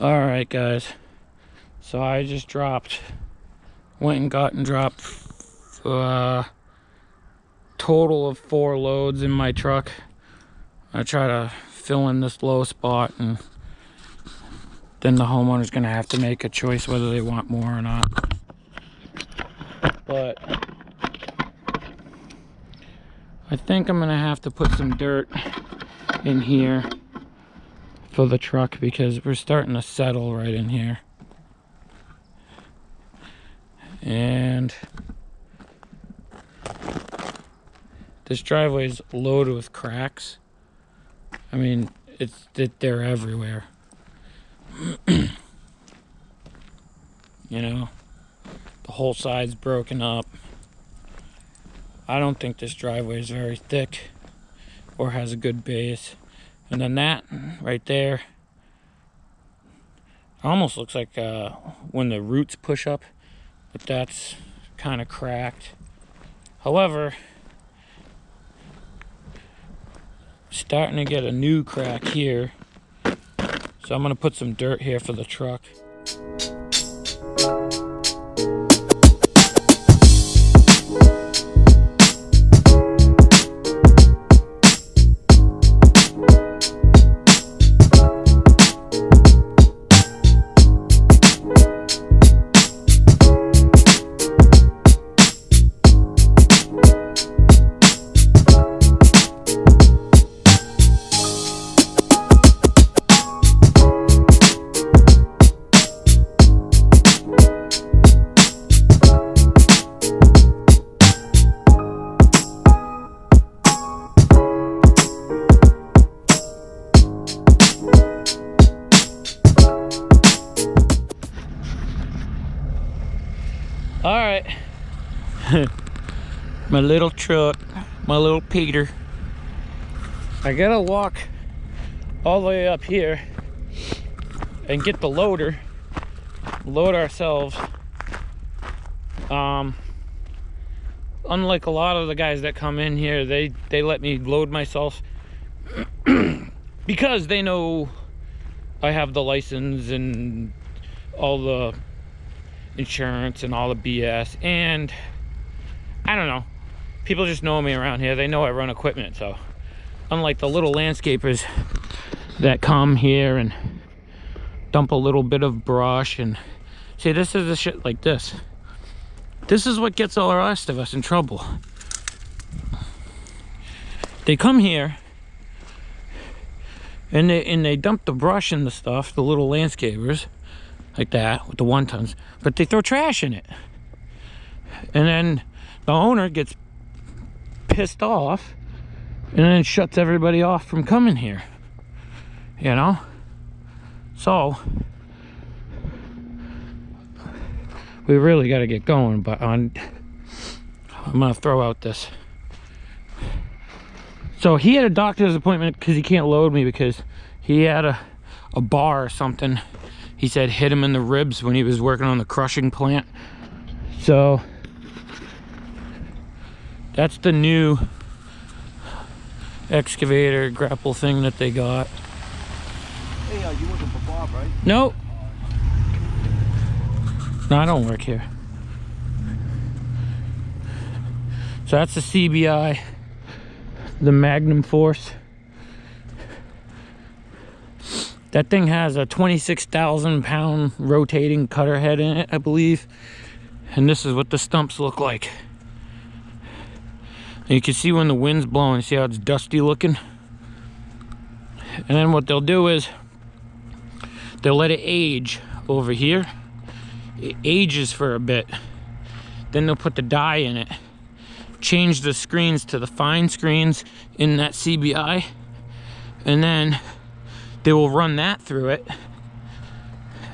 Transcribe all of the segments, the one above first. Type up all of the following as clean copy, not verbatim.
All right, guys. So I just went and dropped total of 4 loads in my truck. I try to fill in this low spot, and then the homeowner's gonna have to make a choice whether they want more or not. But I think I'm gonna have to put some dirt in here for the truck because we're starting to settle right in here. And this driveway is loaded with cracks. I mean, they're everywhere. You know, the whole side's broken up. I don't think this driveway is very thick or has a good base. And then that right there almost looks like when the roots push up, but that's kind of cracked. However, starting to get a new crack here, so I'm gonna put some dirt here for the truck. All right, my little truck, my little Peter. I gotta walk all the way up here and get the loader, load ourselves. Unlike a lot of the guys that come in here, they let me load myself because they know I have the license and all the insurance and all the BS, and I don't know, people just know me around here. They know I run equipment. So unlike the little landscapers that come here and dump a little bit of brush, and see, this is the shit like this is what gets all the rest of us in trouble. They come here and they dump the brush and the stuff, the little landscapers like that with the 1-tons, but they throw trash in it, and then the owner gets pissed off and then shuts everybody off from coming here, you know. So we really got to get going. But I'm gonna throw out this. So he had a doctor's appointment because he can't load me because he had a bar or something, he said, hit him in the ribs when he was working on the crushing plant. So that's the new excavator grapple thing that they got. Hey, you working for Bob, right? Nope. No, I don't work here. So that's the CBI, the Magnum Force. That thing has a 26,000 pound rotating cutter head in it, I believe. And this is what the stumps look like. And you can see when the wind's blowing, see how it's dusty looking? And then what they'll do is they'll let it age over here. It ages for a bit. Then they'll put the dye in it, change the screens to the fine screens in that CBI, and then they will run that through it,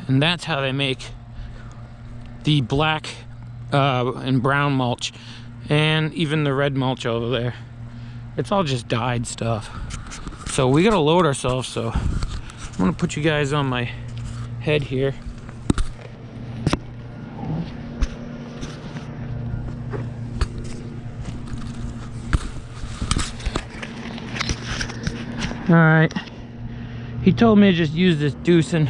and that's how they make the black and brown mulch, and even the red mulch over there. It's all just dyed stuff. So we gotta load ourselves, so I'm gonna put you guys on my head here. All right. He told me to just use this deucing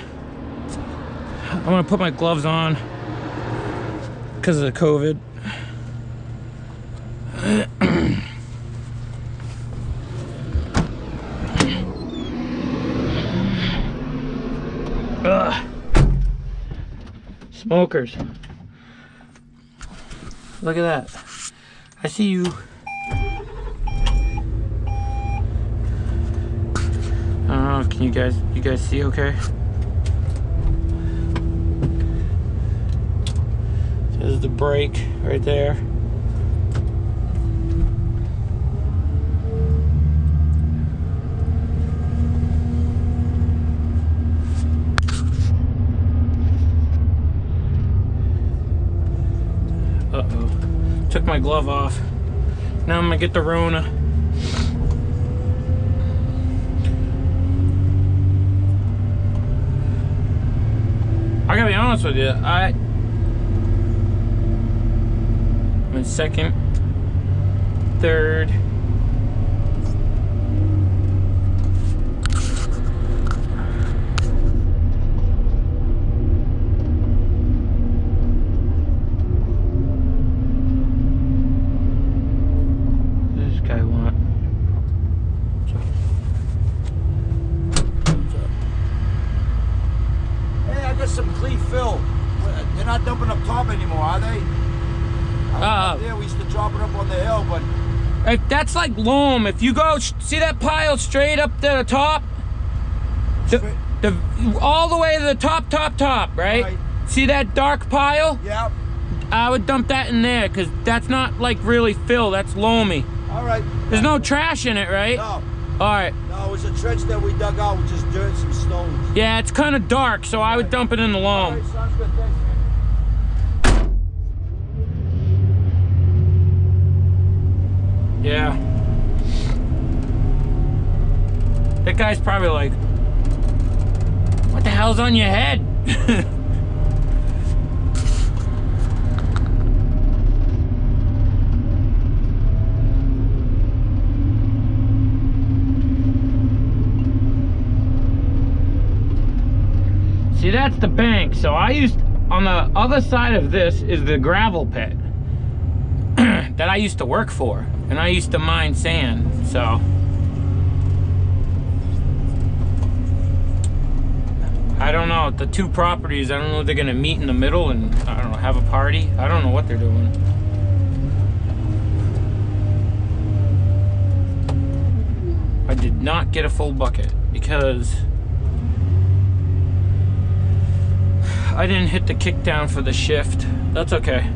gonna put my gloves on because of the COVID. Ugh. Smokers. Look at that. I see you. I don't know, can you guys see okay? There's the brake right there. Uh-oh. Took my glove off. Now I'm gonna get the Rona. I gotta be honest with you, I'm in second, third. This guy want. Hey, I got some clean fill. They're not dumping up top anymore, are they? Yeah, we used to drop it up on the hill, but If that's like loam, if you go, see that pile straight up to the top? All the way to the top, right? Right. See that dark pile? yeah. I would dump that in there, because that's not like really fill, that's loamy. All right. There's no trash in it, right? No, Alright. no, it was a trench that we dug out with just dirt and some stones. Yeah, it's kind of dark, so I would dump it in the All loam. right, sounds good, thanks, man. Yeah. That guy's probably like, what the hell's on your head? See, that's the bank. So I used, on the other side of this is the gravel pit that I used to work for. And I used to mine sand, so. I don't know, the two properties, I don't know if they're gonna meet in the middle and, I don't know, have a party. I don't know what they're doing. I did not get a full bucket because I didn't hit the kick down for the shift. That's okay.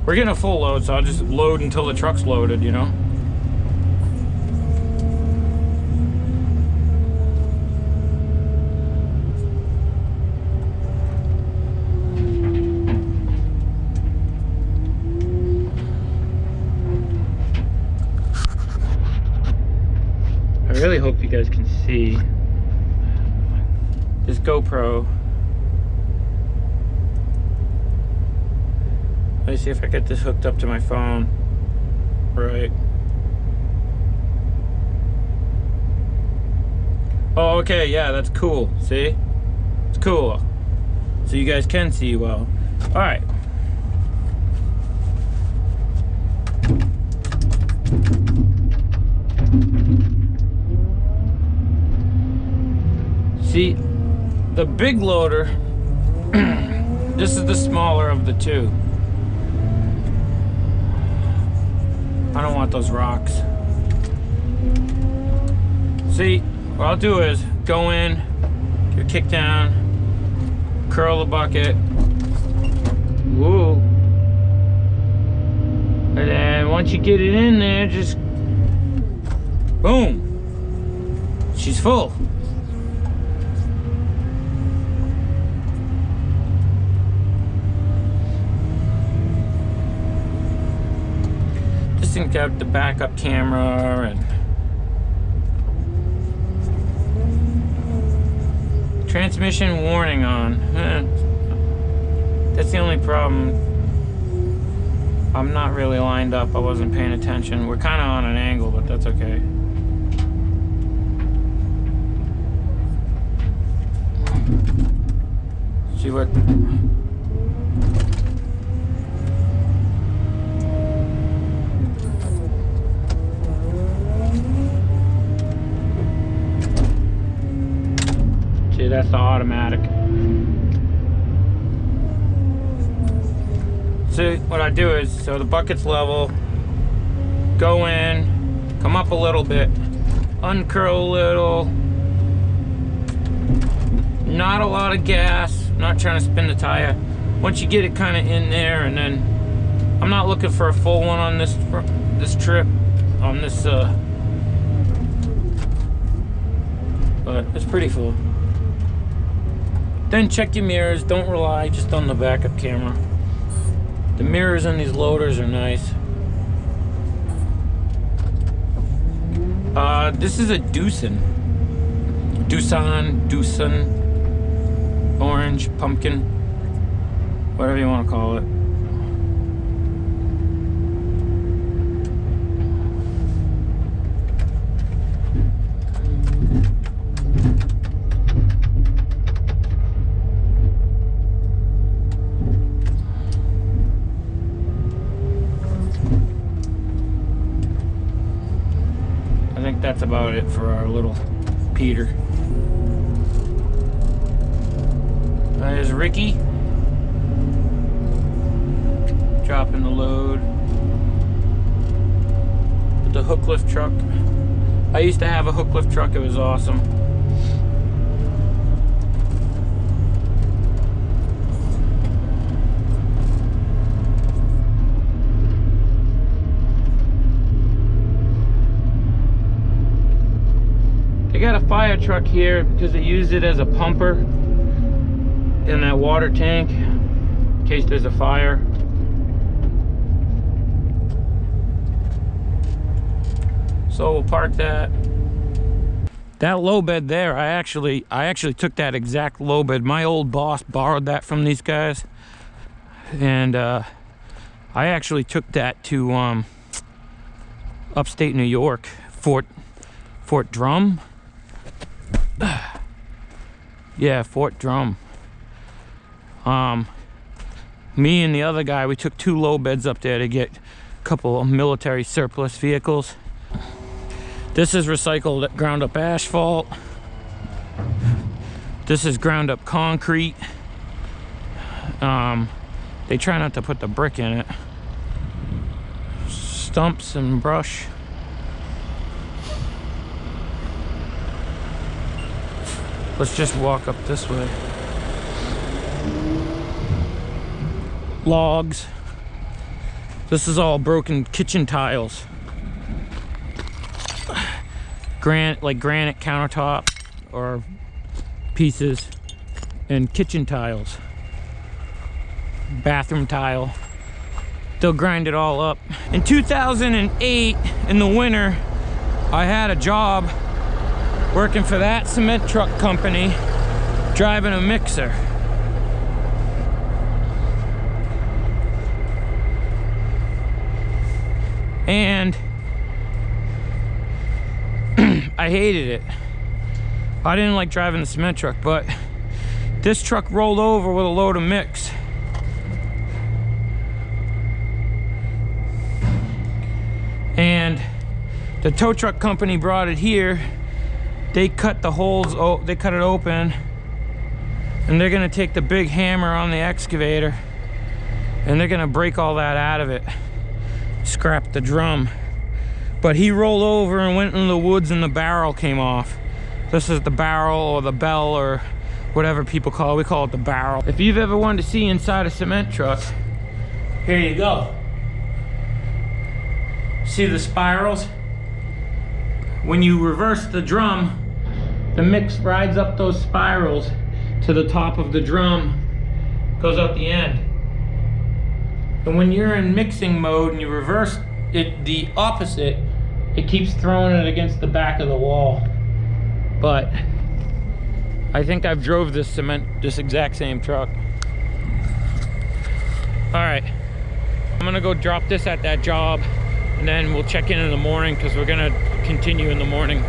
We're getting a full load, so I'll just load until the truck's loaded, you know? I really hope you guys can see this GoPro. Let me see if I get this hooked up to my phone. Right. Oh, okay, yeah, that's cool. See? It's cool. So you guys can see well. Alright. See, the big loader, this is the smaller of the two. I don't want those rocks. See, what I'll do is go in, do a kick down, curl the bucket. Woo. And then once you get it in there, just boom. She's full. Got the backup camera and transmission warning on. That's the only problem. I'm not really lined up. I wasn't paying attention. We're kind of on an angle, but that's okay. See what but see, that's the automatic. So what I do is, so the bucket's level, go in, come up a little bit, uncurl a little, not a lot of gas, not trying to spin the tire. Once you get it kind of in there, and then I'm not looking for a full one on this trip, on this, but it's pretty full. Then check your mirrors, don't rely just on the backup camera. The mirrors on these loaders are nice. This is a Doosan, orange, pumpkin, whatever you want to call it. I think that's about it for our little Peter. There's Ricky dropping the load with the hook lift truck. I used to have a hook lift truck, it was awesome. They got a fire truck here because they used it as a pumper in that water tank in case there's a fire. So we'll park that. That low bed there, I actually took that exact low bed. My old boss borrowed that from these guys, and I actually took that to upstate New York, Fort Drum. Yeah, Fort Drum. Me and the other guy, we took 2 low beds up there to get a couple of military surplus vehicles. This is recycled ground up asphalt. This is ground up concrete. They try not to put the brick in it. Stumps and brush. Let's just walk up this way. Logs. This is all broken kitchen tiles. Granite countertop or pieces, and kitchen tiles. Bathroom tile. They'll grind it all up. In 2008, in the winter, I had a job working for that cement truck company, driving a mixer. And I hated it. I didn't like driving the cement truck, but this truck rolled over with a load of mix. And the tow truck company brought it here. They cut the holes, they cut it open, and they're gonna take the big hammer on the excavator and they're gonna break all that out of it, scrap the drum. But he rolled over and went in the woods and the barrel came off. This is the barrel, or the bell, or whatever people call it. We call it the barrel. If you've ever wanted to see inside a cement truck, here you go. See the spirals? When you reverse the drum, the mix rides up those spirals to the top of the drum, goes out the end. And when you're in mixing mode and you reverse it the opposite, it keeps throwing it against the back of the wall. But I think I've drove this exact same truck. All right, I'm gonna go drop this at that job, and then we'll check in the morning because we're gonna continue in the morning.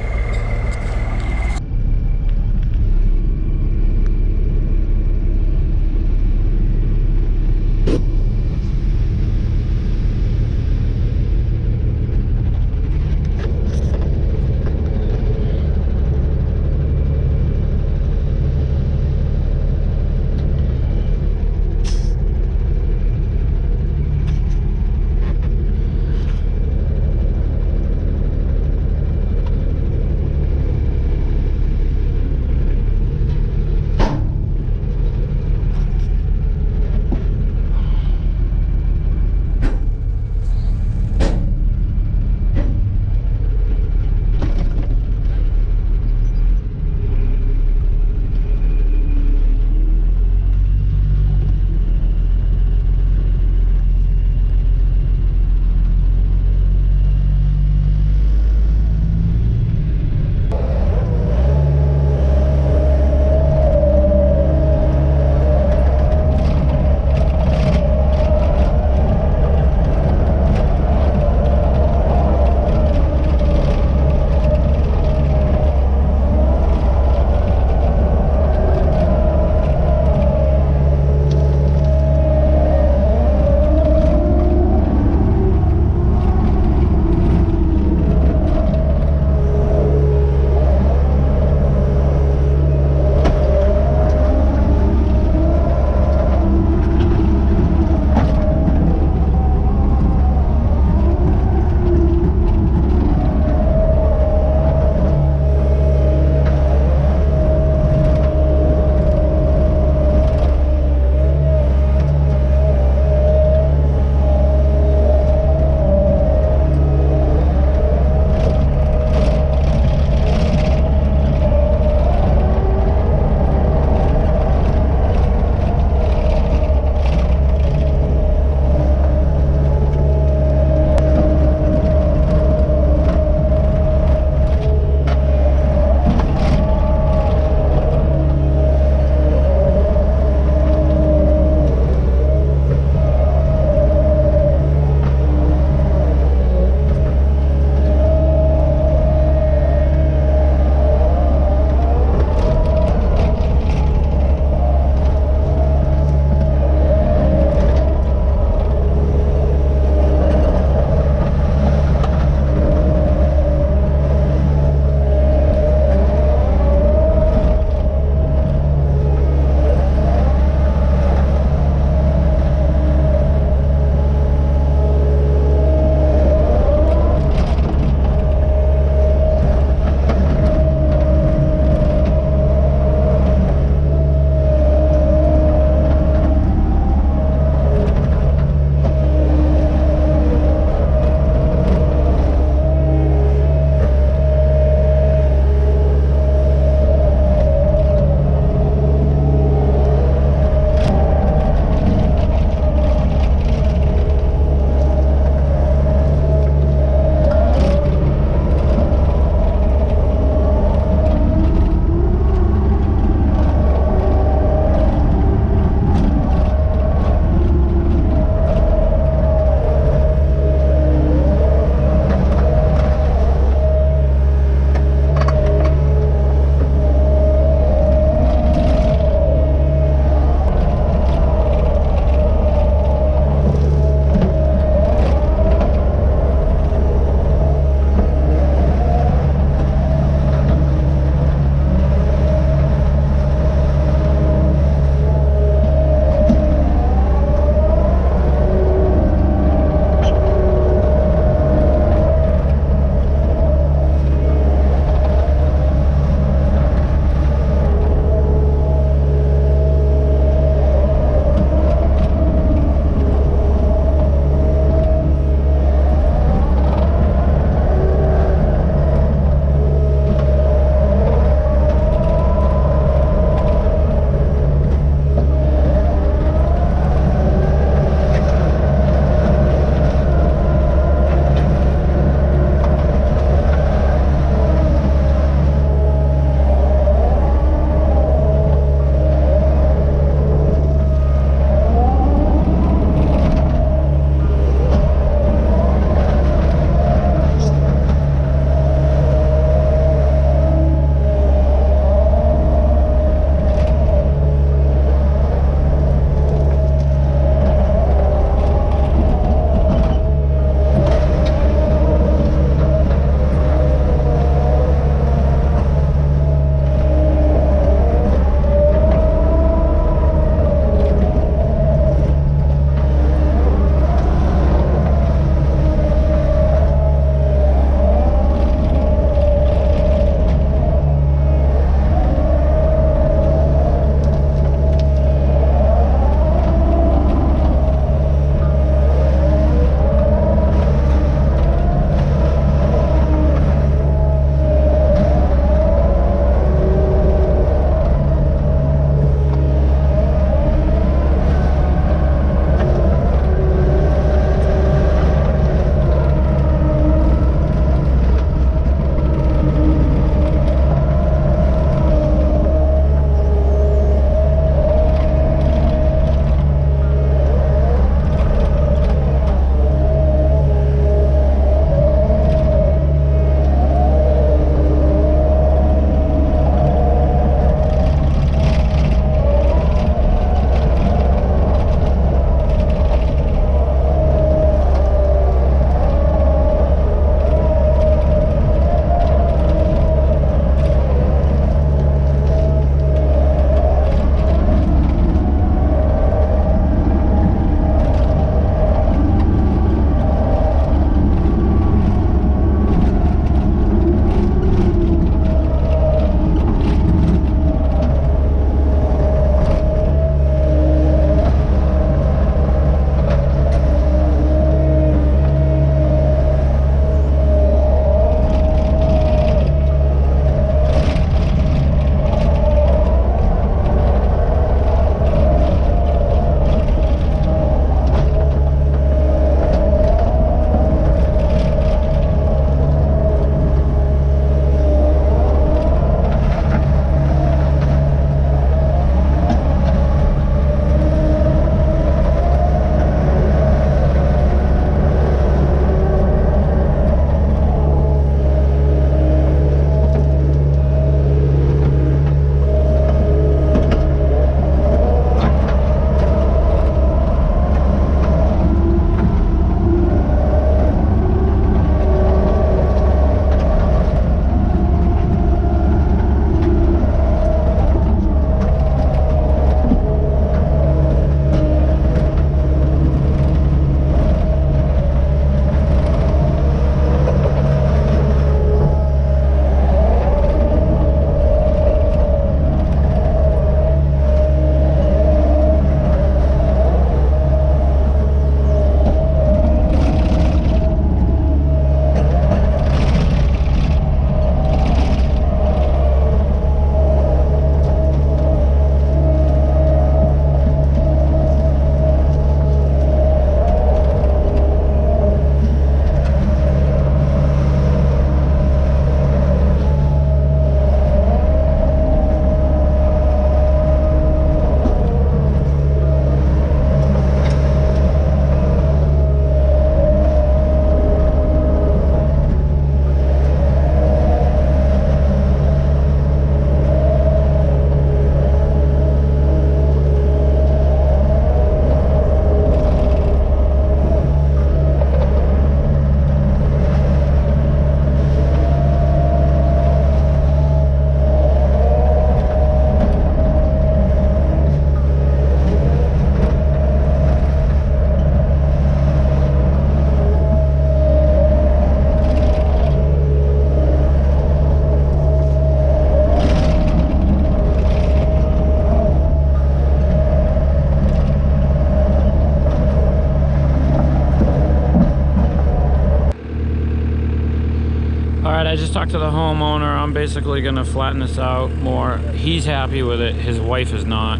I just talked to the homeowner. I'm basically gonna flatten this out more. He's happy with it. His wife is not.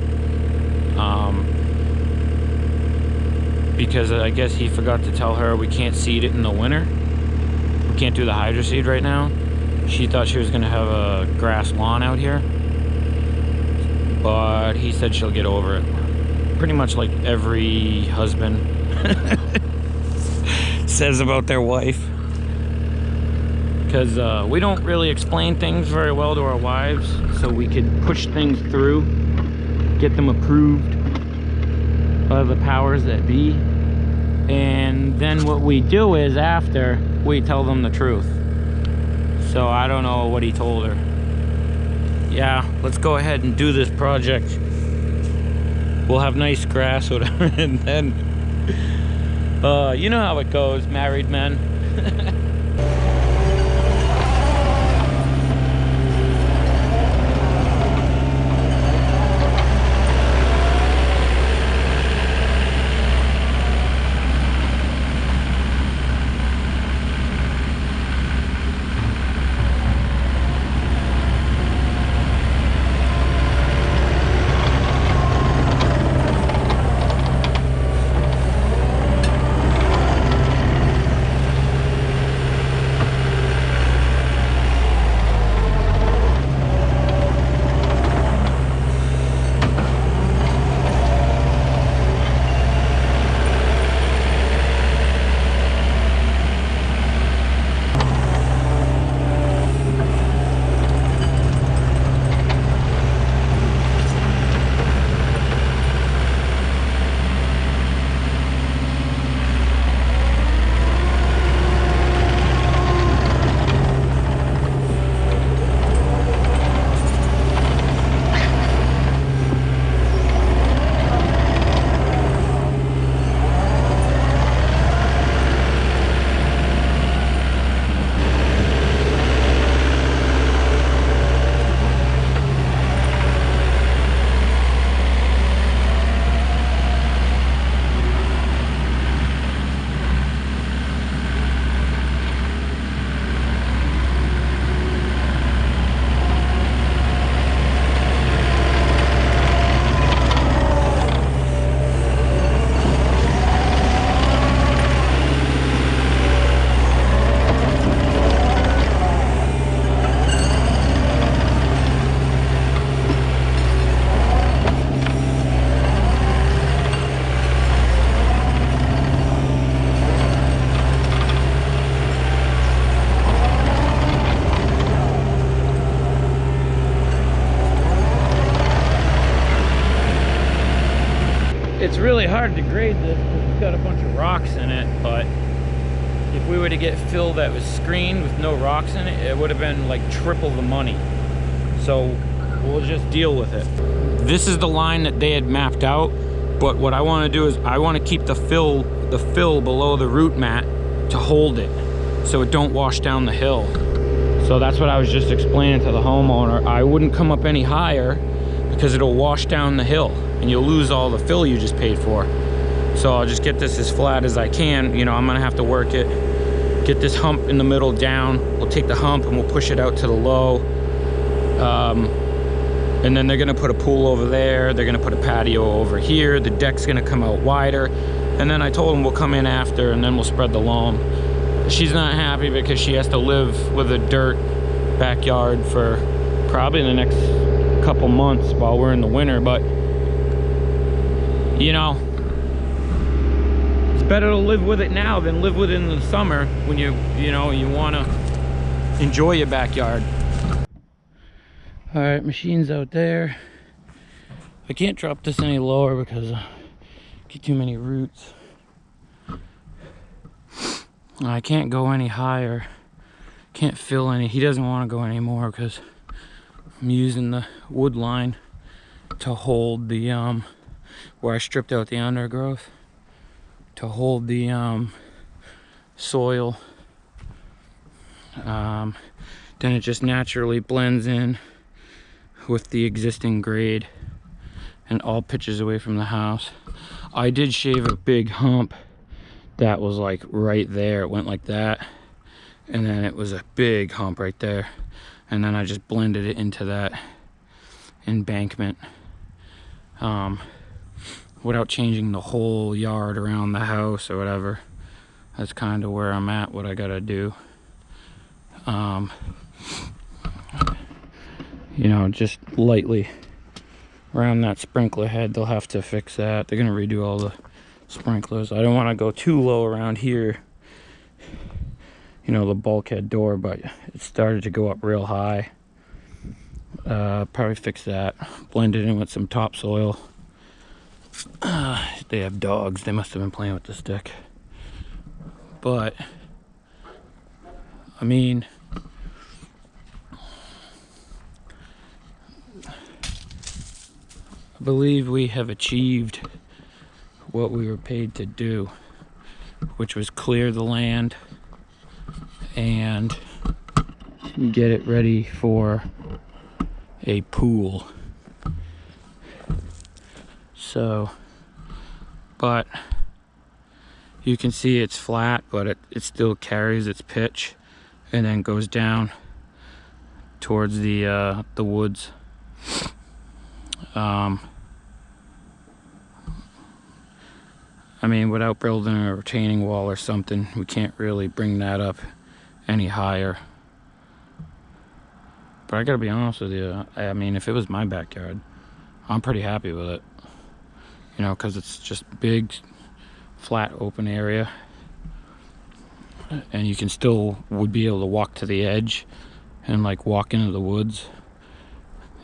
Because I guess he forgot to tell her we can't seed it in the winter. We can't do the hydro seed right now. She thought she was gonna have a grass lawn out here. But he said she'll get over it. Pretty much like every husband says about their wife. Because we don't really explain things very well to our wives, so we could push things through, get them approved by the powers that be. And then what we do is, after, we tell them the truth. So I don't know what he told her. Yeah, let's go ahead and do this project. We'll have nice grass, whatever, and then you know how it goes, married men. It's really hard to grade this because it's got a bunch of rocks in it, but if we were to get fill that was screened with no rocks in it, it would have been like triple the money. So we'll just deal with it. This is the line that they had mapped out, but what I want to do is I want to keep the fill below the root mat to hold it so it don't wash down the hill. So that's what I was just explaining to the homeowner. I wouldn't come up any higher because it'll wash down the hill and you'll lose all the fill you just paid for. So I'll just get this as flat as I can. You know, I'm gonna have to work it, get this hump in the middle down. We'll take the hump and we'll push it out to the low. And then they're gonna put a pool over there. They're gonna put a patio over here. The deck's gonna come out wider. And then I told them we'll come in after and then we'll spread the loam. She's not happy because she has to live with a dirt backyard for probably the next couple months while we're in the winter, but you know, it's better to live with it now than live with it in the summer when you want to enjoy your backyard. All right, machine's out there. I can't drop this any lower because I get too many roots. I can't go any higher. Can't fill any. He doesn't want to go anymore because I'm using the wood line to hold the where I stripped out the undergrowth to hold the soil. Then it just naturally blends in with the existing grade and all pitches away from the house. I did shave a big hump that was like right there. It went like that, and then it was a big hump right there, and then I just blended it into that embankment without changing the whole yard around the house or whatever. That's kind of where I'm at, what I gotta do. You know, just lightly around that sprinkler head. They'll have to fix that. They're gonna redo all the sprinklers. I don't want to go too low around here, you know, the bulkhead door, but it started to go up real high. Probably fix that, blend it in with some topsoil. They have dogs, they must have been playing with the stick. But I mean, I believe we have achieved what we were paid to do, which was clear the land and get it ready for a pool. So, but you can see it's flat, but it still carries its pitch and then goes down towards the woods. I mean, without building a retaining wall or something, we can't really bring that up any higher. But I gotta be honest with you, I mean, if it was my backyard, I'm pretty happy with it. You know, because it's just big, flat, open area. And you can still would be able to walk to the edge and like walk into the woods.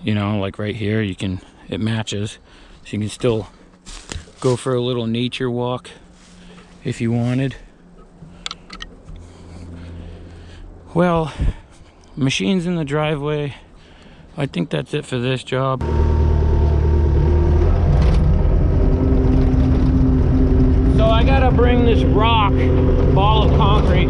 You know, like right here, you can, it matches. So you can still go for a little nature walk if you wanted. Well, machines in the driveway. I think that's it for this job. So I gotta bring this rock, ball of concrete,